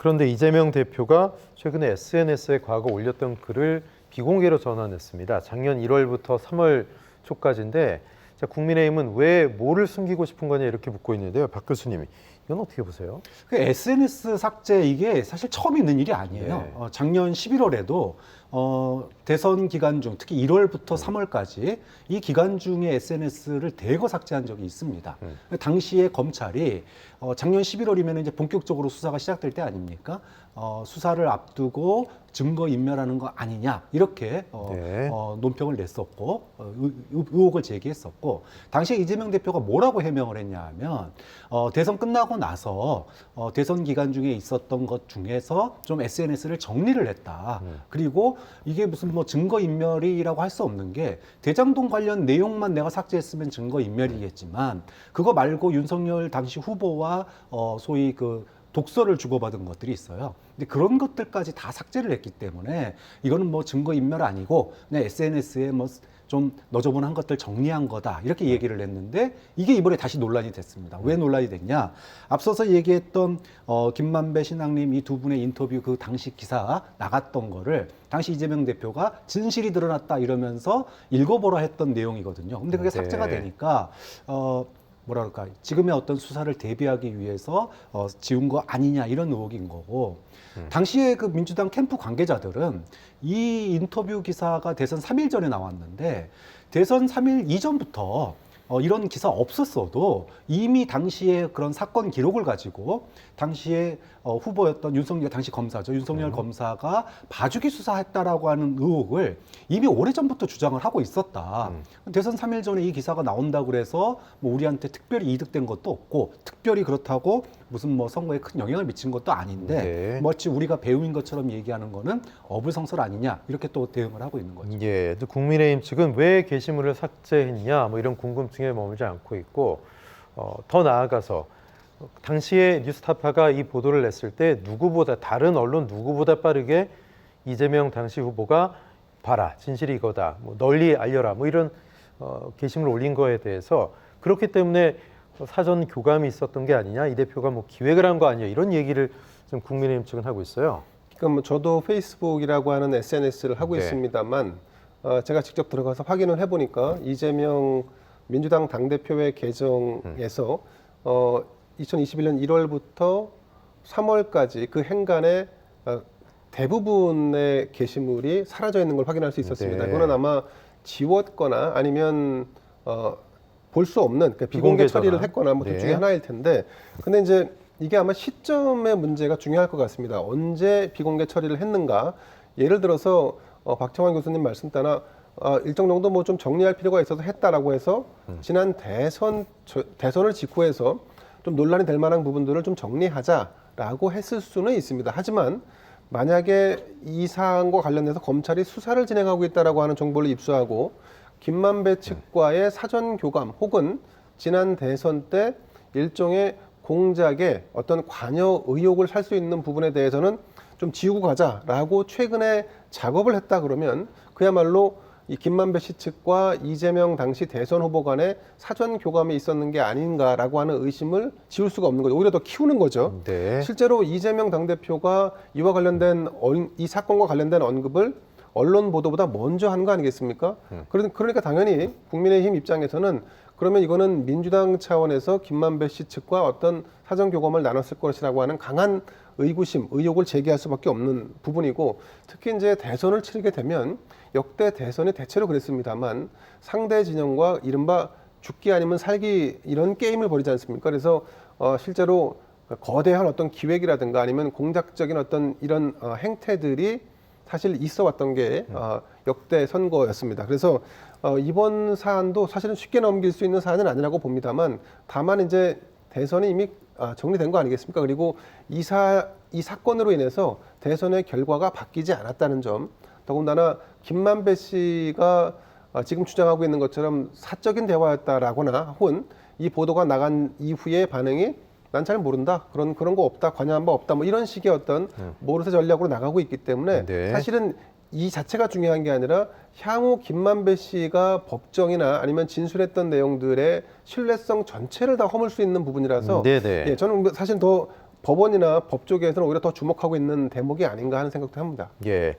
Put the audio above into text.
그런데 이재명 대표가 최근에 SNS에 과거 올렸던 글을 비공개로 전환했습니다. 작년 1월부터 3월 초까지인데 자, 국민의힘은 왜 뭐를 숨기고 싶은 거냐 이렇게 묻고 있는데요. 박 교수님이 이건 어떻게 보세요? 그 SNS 삭제 이게 사실 처음 있는 일이 아니에요. 네. 작년 11월에도 대선 기간 중 특히 1월부터 3월까지 이 기간 중에 SNS를 대거 삭제한 적이 있습니다. 당시에 검찰이 작년 11월이면 이제 본격적으로 수사가 시작될 때 아닙니까? 수사를 앞두고 증거 인멸하는 거 아니냐 이렇게 네. 논평을 냈었고 의혹을 제기했었고 당시에 이재명 대표가 뭐라고 해명을 했냐하면 대선 끝나고 나서 대선 기간 중에 있었던 것 중에서 좀 SNS를 정리를 했다. 그리고 이게 무슨 뭐 증거 인멸이라고 할 수 없는 게 대장동 관련 내용만 내가 삭제했으면 증거 인멸이겠지만 그거 말고 윤석열 당시 후보와 소위 그 독서를 주고받은 것들이 있어요. 근데 그런 것들까지 다 삭제를 했기 때문에 이거는 뭐 증거 인멸 아니고 그냥 SNS에 뭐 좀 너저분한 것들 정리한 거다 이렇게 얘기를 했는데 이게 이번에 다시 논란이 됐습니다. 왜 논란이 됐냐? 앞서서 얘기했던 김만배 신앙님 이 두 분의 인터뷰 그 당시 기사 나갔던 거를 당시 이재명 대표가 진실이 드러났다 이러면서 읽어보라 했던 내용이거든요. 근데 그게 삭제가 되니까 뭐라 그럴까 지금의 어떤 수사를 대비하기 위해서 지운 거 아니냐 이런 의혹인 거고 당시에 그 민주당 캠프 관계자들은 이 인터뷰 기사가 대선 3일 전에 나왔는데 대선 3일 이전부터 이런 기사 없었어도 이미 당시에 그런 사건 기록을 가지고 당시에 후보였던 윤석열 당시 검사죠. 윤석열 검사가 봐주기 수사했다라고 하는 의혹을 이미 오래전부터 주장을 하고 있었다. 대선 3일 전에 이 기사가 나온다고 그래서 뭐 우리한테 특별히 이득된 것도 없고 특별히 그렇다고 무슨 뭐 선거에 큰 영향을 미친 것도 아닌데 네. 마치 우리가 배우인 것처럼 얘기하는 거는 어불성설 아니냐 이렇게 또 대응을 하고 있는 거죠. 예, 또 국민의힘 측은 왜 게시물을 삭제했냐 뭐 이런 궁금증에 머물지 않고 있고 더 나아가서 당시에 뉴스타파가 이 보도를 냈을 때 누구보다 다른 언론 누구보다 빠르게 이재명 당시 후보가 봐라 진실이 이거다 뭐 널리 알려라 뭐 이런 게시물을 올린 거에 대해서 그렇기 때문에 사전 교감이 있었던 게 아니냐 이 대표가 뭐 기획을 한 거 아니냐 이런 얘기를 좀 국민의힘 측은 하고 있어요. 그러니까 뭐 저도 페이스북이라고 하는 SNS를 하고 네. 있습니다만 제가 직접 들어가서 확인을 해보니까 이재명 민주당 당대표의 계정에서 2021년 1월부터 3월까지 그 행간에 대부분의 게시물이 사라져 있는 걸 확인할 수 있었습니다. 네. 이거는 아마 지웠거나 아니면 볼 수 없는 그러니까 비공개 비공개 처리를 전환. 했거나 뭐 둘 네. 중에 하나일 텐데 근데 이제 이게 아마 시점의 문제가 중요할 것 같습니다. 언제 비공개 처리를 했는가? 예를 들어서 박정환 교수님 말씀 따라 일정 정도 뭐 좀 정리할 필요가 있어서 했다라고 해서 지난 대선을 직후해서 좀 논란이 될 만한 부분들을 좀 정리하자라고 했을 수는 있습니다. 하지만 만약에 이 사안과 관련해서 검찰이 수사를 진행하고 있다라고 하는 정보를 입수하고 김만배 측과의 사전 교감 혹은 지난 대선 때 일종의 공작에 어떤 관여 의혹을 살 수 있는 부분에 대해서는 좀 지우고 가자라고 최근에 작업을 했다 그러면 그야말로 이 김만배 씨 측과 이재명 당시 대선 후보 간의 사전 교감이 있었는 게 아닌가라고 하는 의심을 지울 수가 없는 거죠. 오히려 더 키우는 거죠. 네. 실제로 이재명 당대표가 이와 관련된 이 사건과 관련된 언급을 언론 보도보다 먼저 한 거 아니겠습니까? 그러니까 당연히 국민의힘 입장에서는 그러면 이거는 민주당 차원에서 김만배 씨 측과 어떤 사전 교감을 나눴을 것이라고 하는 강한 의구심, 의혹을 제기할 수밖에 없는 부분이고 특히 이제 대선을 치르게 되면 역대 대선이 대체로 그랬습니다만 상대 진영과 이른바 죽기 아니면 살기 이런 게임을 벌이지 않습니까? 그래서 실제로 거대한 어떤 기획이라든가 아니면 공작적인 어떤 이런 행태들이 사실 있어 왔던 게 역대 선거였습니다. 그래서 이번 사안도 사실은 쉽게 넘길 수 있는 사안은 아니라고 봅니다만 다만 이제 대선이 이미 정리된 거 아니겠습니까? 그리고 이 사건으로 인해서 대선의 결과가 바뀌지 않았다는 점 더군다나 김만배 씨가 지금 주장하고 있는 것처럼 사적인 대화였다라거나 혹은 이 보도가 나간 이후의 반응이 난 잘 모른다. 그런 거 없다. 관여한 바 없다. 뭐 이런 식의 어떤 모르쇠 전략으로 나가고 있기 때문에 네. 사실은 이 자체가 중요한 게 아니라 향후 김만배 씨가 법정이나 아니면 진술했던 내용들의 신뢰성 전체를 다 허물 수 있는 부분이라서 네네. 예, 저는 사실 더 법원이나 법 쪽에서는 오히려 더 주목하고 있는 대목이 아닌가 하는 생각도 합니다. 예.